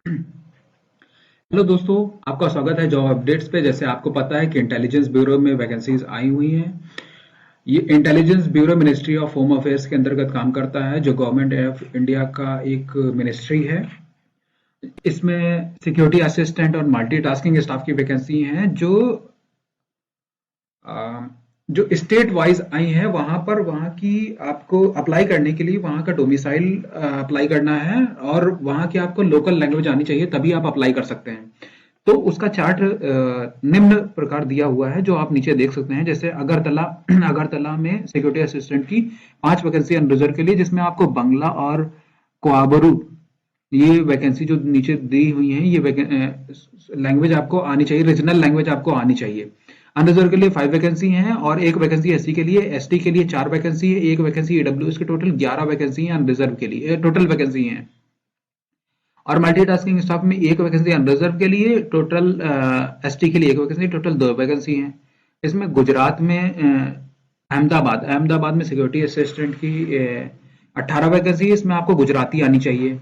Hello दोस्तों, आपका स्वागत है जॉब अपडेट्स पे। जैसे आपको पता है कि इंटेलिजेंस ब्यूरो में वैकेंसीज आई हुई हैं। ये intelligence bureau ministry of home affairs के अंतर्गत काम करता है, जो गवर्नमेंट ऑफ इंडिया का एक मिनिस्ट्री है। इसमें सिक्योरिटी असिस्टेंट और मल्टीटास्किंग स्टाफ की वैकेंसी हैं, जो स्टेट वाइज आई है। वहां पर वहां की आपको अप्लाई करने के लिए वहां का डोमिसाइल अप्लाई करना है और वहां की आपको लोकल लैंग्वेज आनी चाहिए, तभी आप अप्लाई कर सकते हैं। तो उसका चार्ट निम्न प्रकार दिया हुआ है, जो आप नीचे देख सकते हैं। जैसे अगरतला अगरतला में सिक्योरिटी असिस्टेंट की 5 वैकेंसी अनरिजर्व के लिए, जिसमें आपको बंगला और कोआबरू, ये वैकेंसी जो नीचे दी हुई है, ये लैंग्वेज आपको आनी चाहिए, रीजनल लैंग्वेज आपको आनी चाहिए। अनरिजर्व के लिए 5 वैकेंसी हैं और एक वैकेंसी एससी के लिए, एसटी के लिए 4 वैकेंसी है, एक वैकेंसी ईडब्ल्यूएस के, टोटल 11 वैकेंसी है अनरिजर्व के लिए, टोटल वैकेंसी है। और मल्टीटास्किंग स्टाफ में एक वैकेंसी अनरिजर्व के लिए, टोटल एसटी के लिए एक वैकेंसी, टोटल 2 वैकेंसी हैं। इसमें गुजरात में अहमदाबाद में सिक्योरिटी असिस्टेंट की 18 वैकेंसी है। इसमें आपको गुजराती आनी चाहिए।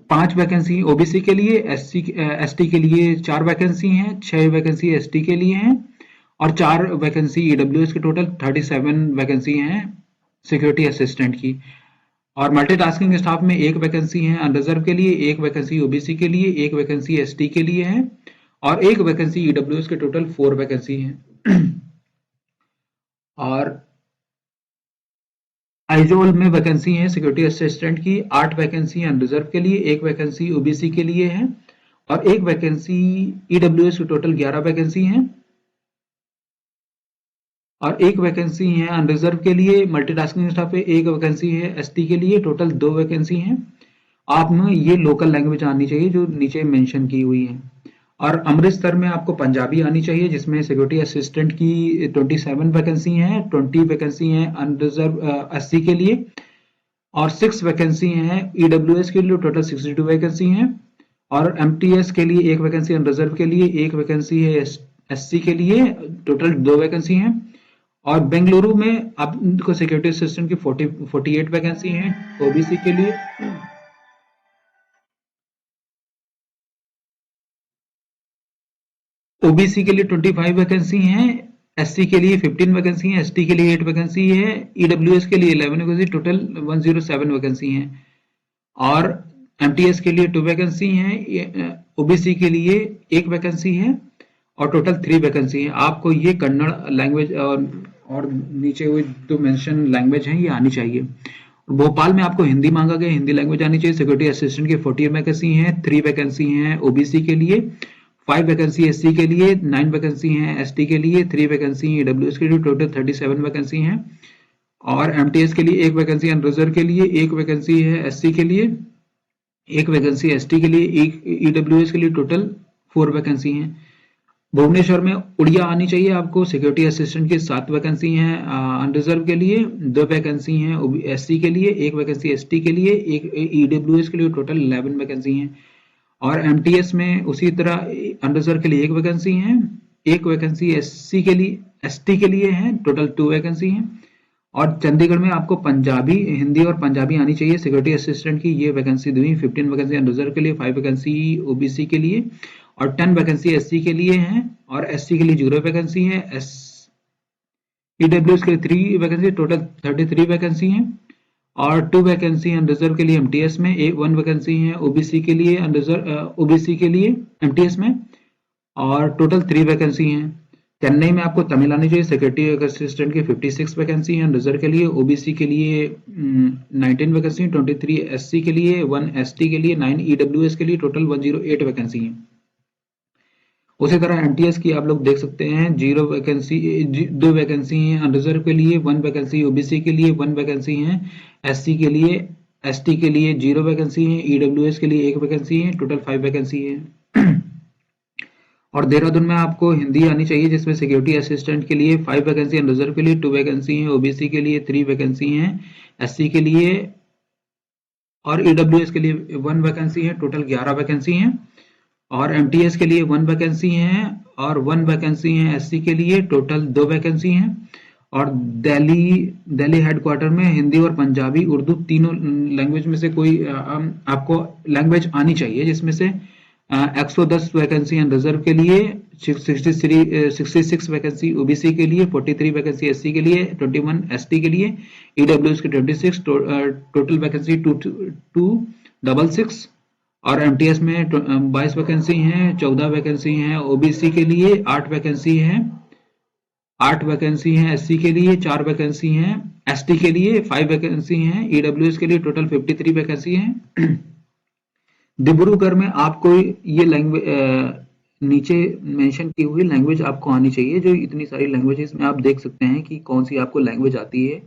5 वैकेंसी ओबीसी के लिए, एसटी के लिए 4 वैकेंसी हैं, 6 वैकेंसी एसटी के लिए हैं और 4 वैकेंसी ईडब्ल्यूएस के, टोटल 37 वैकेंसी हैं सिक्योरिटी असिस्टेंट की। और मल्टीटास्किंग स्टाफ में एक वैकेंसी है अनरिजर्व के लिए, एक वैकेंसी ओबीसी के लिए, एक वैकेंसी एसटी के लिए है और एक वैकेंसी ईडब्ल्यूएस के, टोटल 4 वैकेंसी हैं। और आइजोल में वैकेंसी है सिक्योरिटी असिस्टेंट की 8 वैकेंसी अनरिजर्व के लिए, एक वैकेंसी ओबीसी के लिए है और एक वैकेंसी ईडब्ल्यूएस की, टोटल 11 वैकेंसी है और एक वैकेंसी है अनरिजर्व के लिए। मल्टीटास्किंग स्टाफ पे एक वैकेंसी है एसटी के लिए, टोटल 2 वैकेंसी हैं। आप में ये लोकल लैंग्वेज आनी चाहिए जो नीचे मेंशन की हुई है। और अमृतसर में आपको पंजाबी आनी चाहिए, जिसमें सिक्योरिटी असिस्टेंट की 27 वैकेंसी हैं, 20 वैकेंसी हैं अनरिजर्व एससी के लिए और 6 वैकेंसी हैं ईडब्ल्यूएस के लिए, टोटल 62 वैकेंसी हैं। और एमटीएस के लिए एक वैकेंसी अनरिजर्व के लिए, एक वैकेंसी है एससी के लिए, टोटल 2 वैकेंसी हैं। और बेंगलुरु में आपको सिक्योरिटी असिस्टेंट की 48 वैकेंसी हैं ओबीसी के लिए। ओबीसी के लिए 25 वैकेंसी हैं, एससी के लिए 15 वैकेंसी हैं, एसटी के लिए 8 वैकेंसी है, ईडब्ल्यूएस के लिए 11 वैकेंसी, टोटल 107 वैकेंसी हैं। और एमटीएस के लिए 2 वैकेंसी हैं, ओबीसी के लिए 1 वैकेंसी है और टोटल 3 वैकेंसी है। आपको ये कन्नड़ लैंग्वेज और नीचे हुई जो मेंशन लैंग्वेज है ये आनी चाहिए। भोपाल में आपको हिंदी मांगा गया, हिंदी लैंग्वेज आनी चाहिए। सिक्योरिटी असिस्टेंट की 40 वैकेंसी हैं, 3 वैकेंसी हैं ओबीसी के लिए, 5 वैकेंसी एससी के लिए, 9 वैकेंसी हैं एसटी के लिए, 3 वैकेंसी ईडब्ल्यूएस के लिए, टोटल 37 वैकेंसी हैं। और एमटीएस के लिए 1 वैकेंसी अनरिजर्व के लिए, 1 वैकेंसी है एससी के लिए, 1 वैकेंसी एसटी के लिए, 1 ईडब्ल्यूएस के लिए, टोटल 4 वैकेंसी हैं। भुवनेश्वर में उड़िया आनी चाहिए आपको। सिक्योरिटी असिस्टेंट की 7 वैकेंसी हैं अनरिजर्व के लिए, 2 वैकेंसी हैं एससी के लिए, 1 वैकेंसी एसटी के लिए, 1 ईडब्ल्यूएस के लिए, टोटल 11 वैकेंसी हैं। और एमटीएस में उसी तरह अनरिजर्व के लिए 1 वैकेंसी है, 1 वैकेंसी एससी के लिए, एसटी के लिए है, टोटल 2 वैकेंसी हैं। और चंडीगढ़ में आपको पंजाबी, हिंदी और पंजाबी आनी चाहिए सिक्योरिटी असिस्टेंट की, ये वैकेंसी दी 15 वैकेंसी अनरिजर्व के लिए, 5 वैकेंसी ओबीसी के लिए और 10 वैकेंसी एससी के लिए हैं और एससी के लिए 0 वैकेंसी है। ईडब्ल्यूएस के लिए 3 वैकेंसी, टोटल 33 वैकेंसी हैं। और 2 वैकेंसी अनरिजर्व के लिए एमटीएस में, 1 वैकेंसी है ओबीसी के लिए, अनरिजर्व ओबीसी के लिए एमटीएस में और टोटल 3 वैकेंसी हैं। चेन्नई में आपको तमिल आनी चाहिए। सिक्योरिटी असिस्टेंट की 56 वैकेंसी है अनरिजर्व के लिए, ओबीसी के लिए 19 वैकेंसी, 23 एससी के लिए, 1 एसटी के लिए, 9 ईडब्ल्यूएस के लिए, टोटल 108 वैकेंसी है। उसी तरह एमटीएस की आप लोग देख सकते हैं 0 वैकेंसी, 2 वैकेंसी हैं अनरिजर्व के लिए, 1 वैकेंसी ओबीसी के लिए, 1 वैकेंसी है एससी के लिए, एसटी के लिए 0 वैकेंसी है, ईडब्ल्यूएस के लिए 1 वैकेंसी है, टोटल 5 वैकेंसी है। और देहरादून में आपको हिंदी आनी चाहिए, जिसमें सिक्योरिटी असिस्टेंट के लिए 5 वैकेंसी अनरिजर्व के लिए, 2 वैकेंसी है ओबीसी के लिए, 3 वैकेंसी हैं एससी के लिए और ईडब्ल्यूएस के लिए 1 वैकेंसी है, टोटल 11 वैकेंसी हैं। और एमटीएस के लिए 1 वैकेंसी है और 1 वैकेंसी है एससी के लिए, टोटल 2 वैकेंसी हैं। और दिल्ली हेडक्वार्टर में हिंदी और पंजाबी उर्दू तीनों लैंग्वेज में से कोई आपको लैंग्वेज आनी चाहिए, जिसमें से 110 वैकेंसी हैं रिजर्व के लिए, 66 वैकेंसी ओबीसी के लिए, 43 वैकेंसी एससी के लिए, 21 एसटी के लिए, ईडब्ल्यूएस के 26, टोटल वैकेंसी 266 और एमटीएस में 22 वैकेंसी हैं, 14 वैकेंसी हैं ओबीसी के लिए, 8 वैकेंसी हैं एससी के लिए, 4 वैकेंसी हैं एसटी के लिए, 5 वैकेंसी हैं ईडब्ल्यूएस के लिए, टोटल 53 वैकेंसी हैं। डिब्रूगढ़ में आपको ये लैंग्वेज नीचे मेंशन की हुई लैंग्वेज आपको आनी चाहिए। जो इतनी सारी लैंग्वेजेस में आप देख सकते हैं कि कौन सी आपको लैंग्वेज आती है।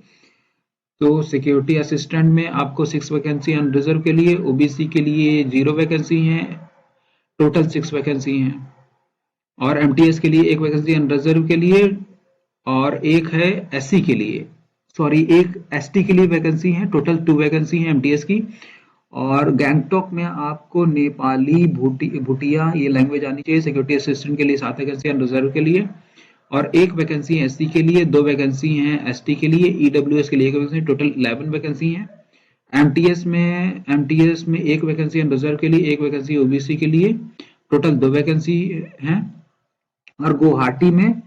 तो सिक्योरिटी असिस्टेंट में आपको 6 वैकेंसी अनरिजर्व के लिए, ओबीसी के लिए 0 वैकेंसी हैं, टोटल 6 वैकेंसी हैं, और एमटीएस के लिए 1 वैकेंसी अनरिजर्व के लिए और एक है एससी के लिए, सॉरी एक एसटी के लिए वैकेंसी है, टोटल 2 वैकेंसी है एमटीएस की। और गैंगटॉक में आपको नेपाली भूटिया ये लैंग्वेज आनी चाहिए। सिक्योरिटी असिस्टेंट के लिए 7 वैकेंसी रिजर्व के लिए और 1 वैकेंसी है एससी के लिए, 2 वैकेंसी हैं एसटी के लिए, ईडब्ल्यूएस के लिए 1 वैकेंसी, टोटल 11 वैकेंसी हैं। एमटीएस में 1 वैकेंसी रिजर्व के लिए, 1 वैकेंसी ओबीसी के लिए, टोटल 2 वैकेंसी हैं। और गुवाहाटी में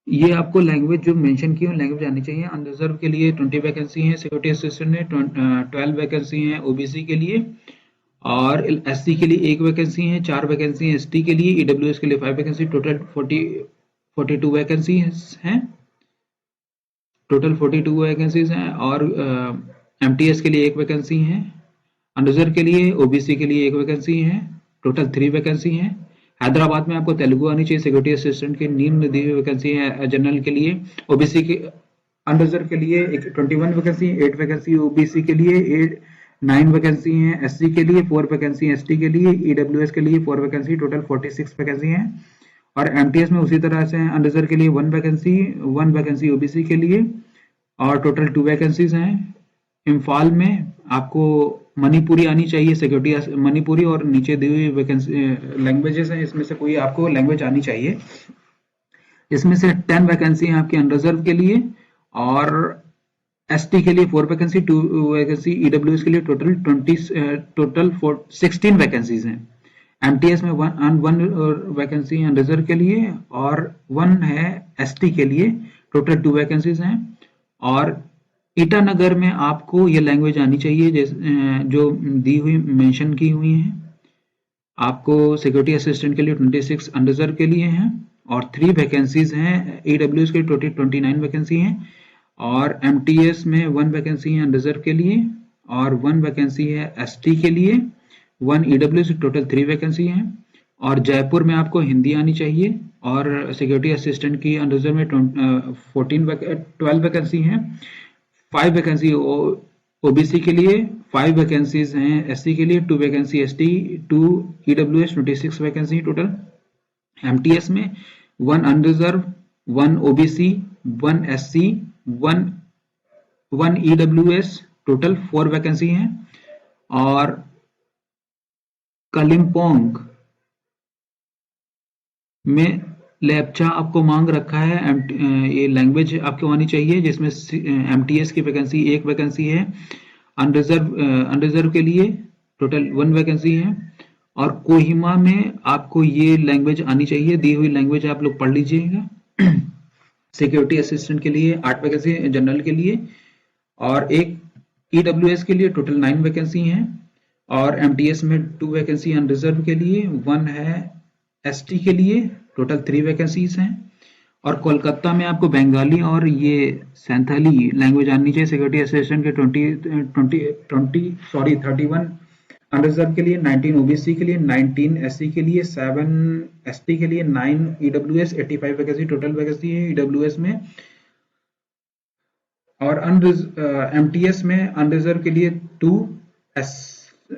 ये आपको लैंग्वेज जो मेंशन की है लैंग्वेज आनी चाहिए। अनरिजर्व के लिए 20 वैकेंसी हैं, सिक्योरिटी असिस्टेंट में 12 वैकेंसी हैं ओबीसी के लिए, और एससी के लिए 1 वैकेंसी है, 4 वैकेंसी हैं एसटी के लिए, ईडब्ल्यूएस के लिए 5 वैकेंसी, टोटल 42 वैकेंसी हैं, टोटल 42 वैकेंसीज हैं। और एमटीएस के लिए 1 वैकेंसी है, अनरिजर्व के लिए ओबीसी के लिए 1 वैकेंसी है, टोटल 3 वैकेंसी हैं। हैदराबाद में आपको तेलुगु आनी चाहिए। सिक्योरिटी असिस्टेंट की निम्न दी हुई वैकेंसी है जनरल के लिए, ओबीसी के अनरिजर्व के लिए 21 वैकेंसी, 8 वैकेंसी ओबीसी के लिए, 9 वैकेंसी हैं एससी के लिए, 4 वैकेंसी एसटी के लिए, ईडब्ल्यूएस के लिए 4 वैकेंसी, टोटल 46 वैकेंसी हैं। और एमटीएस में उसी तरह से अनरिजर्व के लिए 1 वैकेंसी ओबीसी के लिए और टोटल 2 वैकेंसीज हैं। इम्फाल में आपको मणिपुरी आनी चाहिए, सिक्योरिटी मणिपुरी, और नीचे दी हुई वैकेंसी लैंग्वेजेस हैं इसमें से कोई आपको लैंग्वेज आनी चाहिए। इसमें से 10 वैकेंसी हैं आपके अनरिजर्व के लिए और एसटी के लिए 4 वैकेंसी, 2 वैकेंसी ईडब्ल्यूएस के लिए, टोटल 16 वैकेंसीज हैं। एमटीएस में 1 वैकेंसी अनरिजर्व के लिए और 1 है एसटी के लिए, टोटल 2 वैकेंसीज हैं। और ईटानगर में आपको ये लैंग्वेज आनी चाहिए जो दी हुई मेंशन की हुई है। आपको सिक्योरिटी असिस्टेंट के लिए 26 अनरिजर्व के लिए हैं और 3 वैकेंसीज हैं। ईडब्ल्यूएस के 29 वैकेंसी हैं और एमटीएस में 1 वैकेंसी है अनरिजर्व के लिए और 1 वैकेंसी है एसटी के लिए, 1 ईडब्ल्यूएस, टोटल 3 वैकेंसी हैं। और जयपुर में आपको हिंदी आनी चाहिए और सिक्योरिटी असिस्टेंट की अनरिजर्व में 12 वैकेंसी हैं, 5 वैकेंसी ओबीसी के लिए, 5 वैकेंसीज हैं एससी के लिए, 2 vacancy ST, 2 EWS, 26 vacancy total. MTS में 1 unreserved, 1 OBC, 1 SC, 1 EWS, total 4 vacancy हैं। और कलिम्पोंग में लेप्चा आपको मांग रखा है, ये लैंग्वेज आपको आनी चाहिए, जिसमें एमटीएस की वैकेंसी 1 वैकेंसी है, अनरिजर्व के लिए टोटल 1 वैकेंसी है। और कोहिमा में आपको ये लैंग्वेज आनी चाहिए, दी हुई लैंग्वेज आप लोग पढ़ लीजिएगा। सिक्योरिटी असिस्टेंट के लिए 8 वैकेंसी जनरल के लिए और 1 ईडब्ल्यूएस के लिए, टोटल 9 वैकेंसी हैं। और एमटीएस में 2 वैकेंसी अनरिजर्व के लिए, 1 है एसटी के लिए, टोटल 3 वैकेंसीज हैं। और कोलकाता में आपको बंगाली और ये सैंथाली लैंग्वेज आनी चाहिए। सिक्योरिटी असिस्टेंट के 31 अनरिजर्व के लिए, 19 ओबीसी के लिए, 19 एससी के लिए, 7 एसटी के लिए, 9 ईडब्ल्यूएस, 85 वैकेंसी टोटल वैकेंसी है ईडब्ल्यूएस में। और एमटीएस में अनरिजर्व के लिए 2,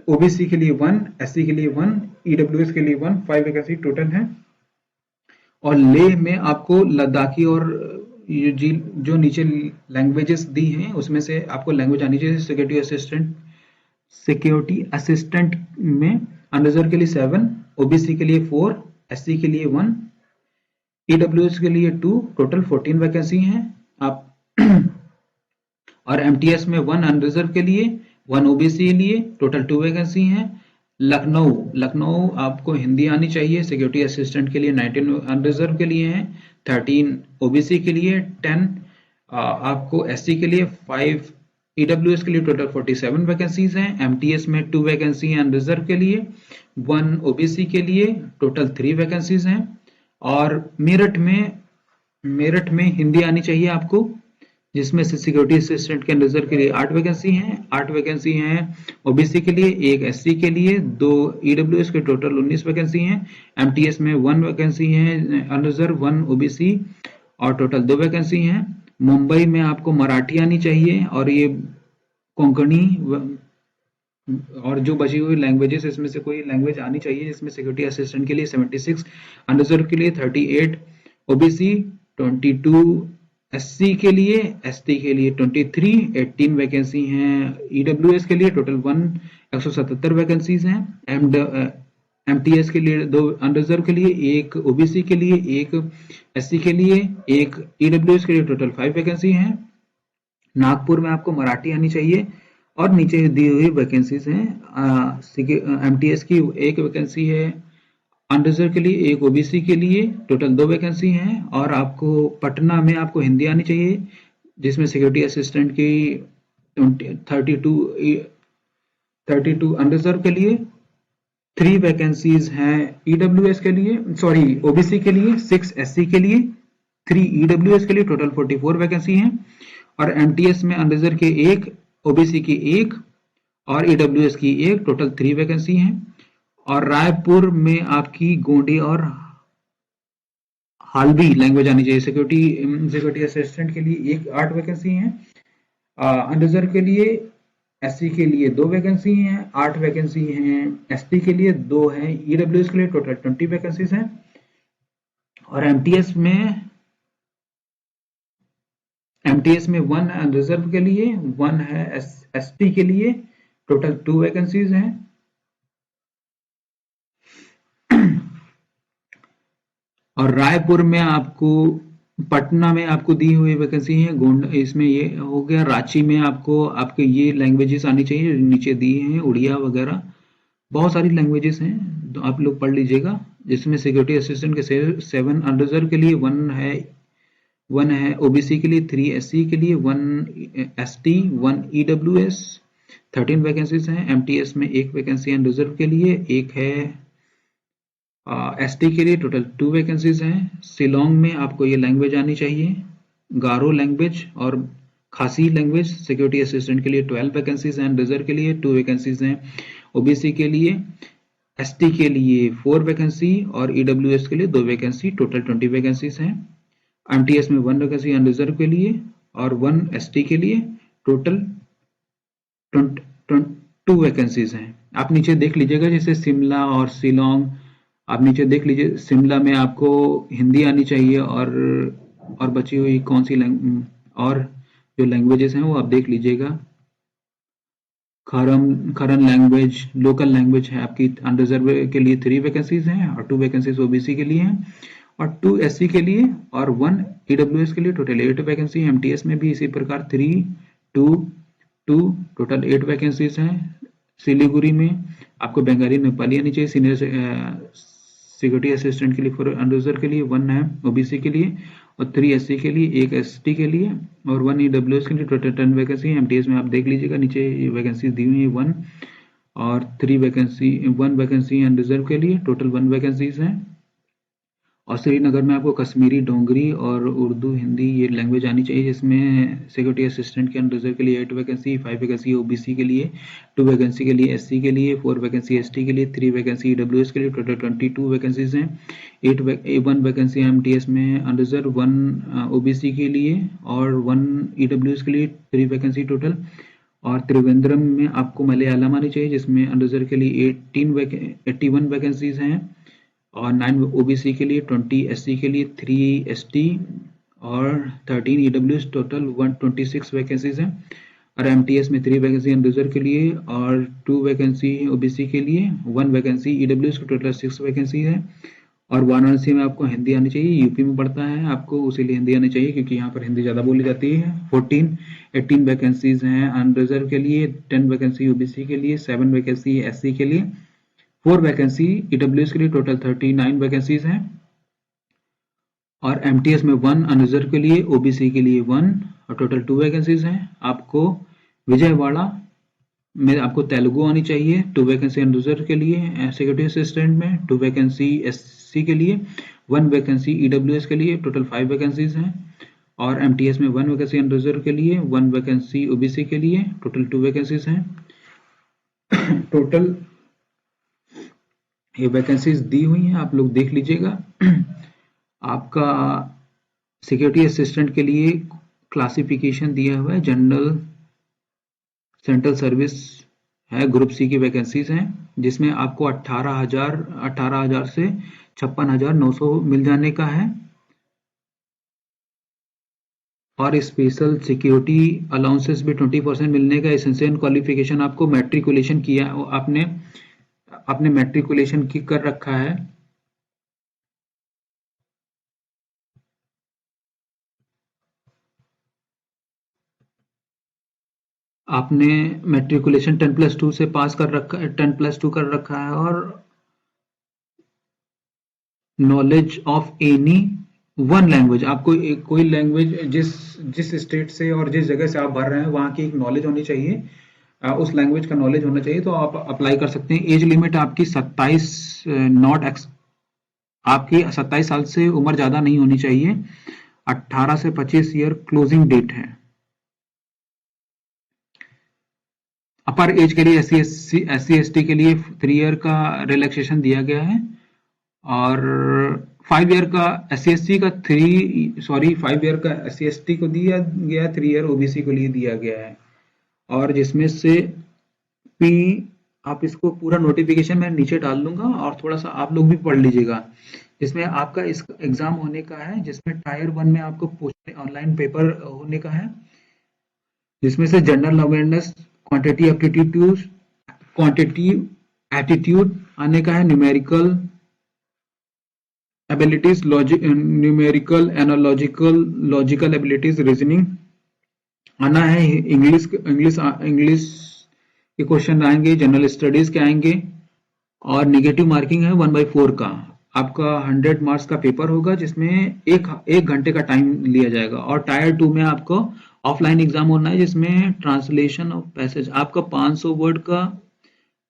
ओबीसी के लिए 1, एससी के लिए 1, ईडब्ल्यूएस के लिए 1, 5 वैकेंसी टोटल है। और लेह में आपको लद्दाखी और जो नीचे लैंग्वेजेस दी हैं उसमें से आपको लैंग्वेज आनी चाहिए। सिक्योरिटी असिस्टेंट में अनरिजर्व के लिए 7, ओबीसी के लिए 4, एससी के लिए 1, ईडब्ल्यूएस के लिए 2, टोटल 14 वैकेंसी हैं। आप और एमटीएस में 1 अनरिजर्व के लिए, 1 ओबीसी के लिए, टोटल 2 वैकेंसी हैं। लखनऊ आपको हिंदी आनी चाहिए, सिक्योरिटी असिस्टेंट के लिए 19 अनरिजर्व के लिए हैं, 13 ओबीसी के लिए, 10 आपको एससी के लिए, 5 ईडब्ल्यूएस के लिए, टोटल 47 वैकेंसीज हैं। एमटीएस में 2 वैकेंसी हैं अनरिजर्व के लिए, 1 ओबीसी के लिए, टोटल 3 वैकेंसीज हैं। और मेरठ में हिंदी आनी चाहिए आपको, जिसमें से सिक्योरिटी असिस्टेंट के रिजर्व के लिए 8 वैकेंसी हैं। 8 वैकेंसी हैं ओबीसी के लिए, 1 एससी के लिए, 2 ईडब्ल्यूएस के, टोटल 19 वैकेंसी हैं। एमटीएस में 1 वैकेंसी है अनरिजर्व, 1 ओबीसी और टोटल 2 वैकेंसी हैं। मुंबई में आपको मराठी आनी चाहिए और ये कोंकणी और जो बची हुई लैंग्वेजेस इसमें से कोई लैंग्वेज आनी चाहिए, जिसमें सिक्योरिटी असिस्टेंट के लिए 76, अनरिजर्व के लिए 38, ओबीसी 22, एससी के लिए, एसटी के लिए 23, 18 वैकेंसी हैं ईडब्ल्यूएस के लिए, टोटल 177 वैकेंसीज हैं। एमटीएस के लिए 2 अनरिजर्व के लिए, 1 ओबीसी के लिए, 1 एससी के लिए, 1 ईडब्ल्यूएस के लिए, टोटल 5 वैकेंसी हैं। नागपुर में आपको मराठी आनी चाहिए और नीचे दी हुई वैकेंसीज हैं। एमटीएस की 1 वैकेंसी है अनरिजर्व के लिए, 1 ओबीसी के लिए, टोटल 2 वैकेंसी हैं। और आपको पटना में आपको हिंदी आनी चाहिए, जिसमें सिक्योरिटी असिस्टेंट की 32 अनरिजर्व के लिए, 3 वैकेंसीज हैं ईडब्ल्यूएस के लिए, सॉरी ओबीसी के लिए, 6 एससी के लिए, 3 ईडब्ल्यूएस के लिए, टोटल 44 वैकेंसी हैं। और एमटीएस में अनरिजर्व के 1, ओबीसी की 1 और ईडब्ल्यूएस की 1, टोटल 3 वैकेंसी हैं। और रायपुर में आपकी गोंडी और हालवी लैंग्वेज आनी चाहिए। सिक्योरिटी असिस्टेंट के लिए 8 वैकेंसी हैं अनरिजर्व के लिए, एससी के लिए 2 वैकेंसी हैं, 8 वैकेंसी हैं एसटी के लिए, 2 हैं ईडब्ल्यूएस के लिए, टोटल 20 वैकेंसीज हैं। और एमटीएस में 1 अनरिजर्व के लिए, 1 है एसटी के लिए, टोटल 2 वैकेंसीज हैं। और रायपुर में आपको, पटना में आपको दी हुई वैकेंसी है, इसमें ये हो गया। रांची में आपको आपके ये लैंग्वेजेस आनी चाहिए, नीचे दी हैं उड़िया वगैरह, बहुत सारी लैंग्वेजेस हैं, तो आप लोग पढ़ लीजिएगा। जिसमें सिक्योरिटी असिस्टेंट के 7 अनरिजर्व के लिए, 1 है ओबीसी के लिए, 3 एससी के लिए, 1 एसटी, 1 ईडब्ल्यूएस, 13 वैकेंसीज हैं। एमटीएस में 1 वैकेंसी अनरिजर्व के लिए, 1 है एसटी के लिए, टोटल 2 वैकेंसीज हैं। शिलोंग में आपको ये लैंग्वेज आनी चाहिए, गारो लैंग्वेज और खासी लैंग्वेज। सिक्योरिटी असिस्टेंट के लिए 12 वैकेंसीज हैं, रिजर्व के लिए 2 वैकेंसीज हैं, ओबीसी के लिए, एसटी के लिए 4 वैकेंसी और ईडब्ल्यूएस के लिए 2 वैकेंसी, टोटल 20 वैकेंसीज हैं। एमटीएस में 1 वैकेंसी अनरिजर्व के लिए और 1 एसटी के लिए, टोटल 2 वैकेंसीज हैं। आप नीचे देख लीजिएगा, जैसे शिमला और शिलोंग, आप नीचे देख लीजिए। शिमला में आपको हिंदी आनी चाहिए और बची हुई कौन सी और जो लैंग्वेजेस हैं वो आप देख लीजिएगा। खरन लैंग्वेज लोकल लैंग्वेज है आपकी, अनरिजर्व के लिए 3 वैकेंसीज हैं और 2 वैकेंसीज ओबीसी के लिए हैं और 2 एससी के लिए और 1 ईडब्ल्यूएस के लिए, टोटल 8 वैकेंसी। एमटीएस में भी इसी प्रकार 3, 2, 2, टोटल 8 वैकेंसीज हैं। सिलीगुड़ी में आपको बंगाली नेपाली आनी चाहिए। सीनियर सिक्योरिटी असिस्टेंट के लिए 4 अनरिजर्व के लिए, 1 है ओबीसी के लिए और 3 एससी के लिए, 1 एसटी के लिए और 1 ईडब्ल्यूएस के लिए, टोटल 10 वैकेंसी है। एमटीएस में आप देख लीजिएगा, नीचे वैकेंसी दी हुई है 1 और 1 वैकेंसी अनरिजर्व के लिए, टोटल 1 वैकेंसीज हैं। और श्रीनगर में आपको कश्मीरी, डोंगरी और उर्दू, हिंदी ये लैंग्वेज आनी चाहिए, जिसमें सिक्योरिटी असिस्टेंट के अनरिजर्व के लिए 8 वैकेंसी, 5 वैकेंसी ओबीसी के लिए, 2 वैकेंसी के लिए एससी के लिए, 4 वैकेंसी एसटी के लिए, 3 वैकेंसी ईडब्ल्यूएस के लिए, टोटल 22 वैकेंसीज हैं। 1 वैकेंसी एमटीएस में अनरिजर्व, 1 ओबीसी के लिए और 1 ईडब्ल्यूएस के लिए, 3 वैकेंसी टोटल। और त्रिवेंद्रम में आपको मलयालम आनी चाहिए, जिसमें अनरिजर्व के लिए 81 वैकेंसीज हैं और 9 ओबीसी के लिए, 20 एससी के लिए, 3 एसटी और 13 ईडब्ल्यूएस, टोटल 126 वैकेंसीज हैं। और एमटीएस में 3 वैकेंसी अनरिजर्व के लिए और 2 वैकेंसी ओबीसी के लिए, 1 वैकेंसी ईडब्ल्यूएस के, टोटल 6 वैकेंसी है। और वाराणसी में आपको हिंदी आनी चाहिए, यूपी में पड़ता है आपको, उसीलिए हिंदी आनी चाहिए क्योंकि यहाँ पर हिंदी ज़्यादा बोली जाती है। 18 वैकेंसीज हैं अनरिजर्व के लिए, 10 वैकेंसी ओबीसी के लिए, 7 वैकेंसी एससी के लिए, 4 वैकेंसी ईडब्ल्यूएस के लिए, टोटल 39 वैकेंसीज हैं। और एमटीएस में 1 अनरिजर्व के लिए, ओबीसी के लिए 1, और टोटल 2 वैकेंसीज हैं। आपको विजयवाड़ा में आपको तेलुगु आनी चाहिए, 2 वैकेंसी अनरिजर्व के लिए सिक्योरिटी असिस्टेंट में, 2 वैकेंसी एससी के लिए, 1 वैकेंसी ईडब्ल्यूएस के लिए, टोटल 5 वैकेंसीज हैं। और एमटीएस में 1 वैकेंसी अनरिजर्व के लिए, 1 वैकेंसी ओबीसी के लिए, टोटल 2 वैकेंसीज हैं। टोटल ये वैकेंसीज दी हुई हैं, आप लोग देख लीजिएगा। आपका सिक्योरिटी असिस्टेंट के लिए क्लासिफिकेशन दिया हुआ है, जनरल सेंट्रल सर्विस है, ग्रुप सी की वैकेंसीज हैं, जिसमें आपको 18,000 से 56,900 मिल जाने का है। और स्पेशल सिक्योरिटी अलाउंसेस भी 20% मिलने का। एसेंशियल क्वालिफिकेशन आपको मैट्रिकुलेशन किया, आपने मैट्रिकुलेशन की कर रखा है। आपने मैट्रिकुलेशन 10+2 से पास कर रखा है, 10+2 कर रखा है। और knowledge of any one language, आपको कोई लैंग्वेज जिस स्टेट से और जिस जगह से आप भर रहे हैं वहाँ की एक नॉलेज होनी चाहिए, उस लैंग्वेज का नॉलेज होना चाहिए, तो आप अप्लाई कर सकते हैं। एज लिमिट आपकी 27 आपकी 27 साल से उम्र ज़्यादा नहीं होनी चाहिए। 18 से 25 ईयर क्लोजिंग डेट है। अपर एज के लिए एससी एसटी के लिए 3 ईयर का रिलैक्सेशन दिया गया है। और 5 ईयर का SC का 5 ईयर का SC को दिया गया, 3 ईयर ओबीसी को लिए दिया गया है। और जिसमें से पी, आप इसको पूरा नोटिफिकेशन मैं नीचे डाल दूंगा और थोड़ा सा आप लोग भी पढ़ लीजिएगा। जिसमें आपका इस एग्जाम होने का है, जिसमें टायर 1 में आपको ऑनलाइन पेपर होने का है, जिसमें से जनरल अवेयरनेस, क्वांटिटी एटीट्यूड आने का है, numerical abilities, numerical, analogical, logical abilities, reasoning आना है। इंग्लिश के क्वेश्चन आएंगे, जनरल स्टडीज के आएंगे। और निगेटिव मार्किंग है 1/4 का। आपका 100 मार्क्स का पेपर होगा, जिसमें एक घंटे का टाइम लिया जाएगा। और टायर 2 में आपको ऑफलाइन एग्जाम होना है, जिसमें ट्रांसलेशन ऑफ पैसेज, आपका 500 वर्ड का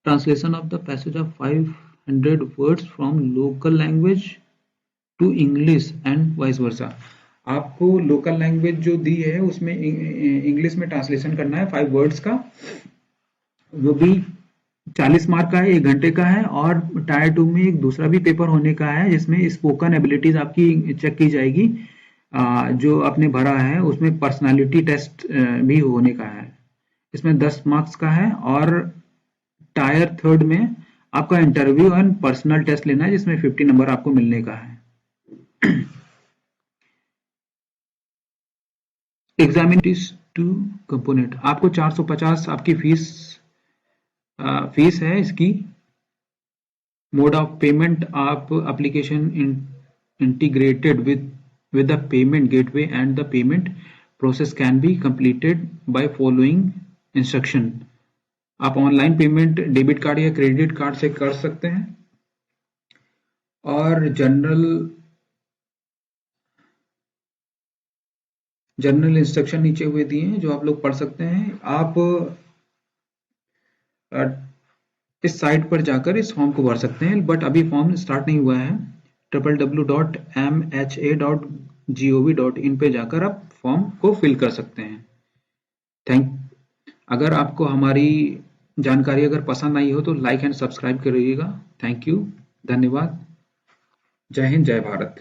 translation of the passage of 500 words from local language to English and vice versa. आपको लोकल लैंग्वेज जो दी है उसमें इंग्लिश में ट्रांसलेशन करना है 5 वर्ड्स का, वो भी 40 मार्क का है, 1 घंटे का है। और टायर 2 में एक दूसरा भी पेपर होने का है, जिसमें स्पोकन एबिलिटीज आपकी चेक की जाएगी। जो आपने भरा है उसमें पर्सनालिटी टेस्ट भी होने का है, इसमें 10 मार्क्स का है। और टायर 3 में आपका इंटरव्यू एंड पर्सनल टेस्ट लेना है, जिसमें 50 नंबर आपको मिलने का है। एग्जामिनेशन 2 कंपोनेंट, आपको 450 आपकी फीस है इसकी। मोड ऑफ पेमेंट, आप application integrated with the payment gateway and the payment process can be completed by following instruction। आप ऑनलाइन पेमेंट डेबिट कार्ड या क्रेडिट कार्ड से कर सकते हैं। और जनरल इंस्ट्रक्शन नीचे हुए दिए हैं, जो आप लोग पढ़ सकते हैं। आप इस साइट पर जाकर इस फॉर्म को भर सकते हैं, बट अभी फॉर्म स्टार्ट नहीं हुआ है। www.mha.gov.in पे जाकर आप फॉर्म को फिल कर सकते हैं। अगर आपको हमारी जानकारी अगर पसंद आई हो तो लाइक एंड सब्सक्राइब करिएगा। थैंक यू, धन्यवाद। जय हिंद, जय भारत।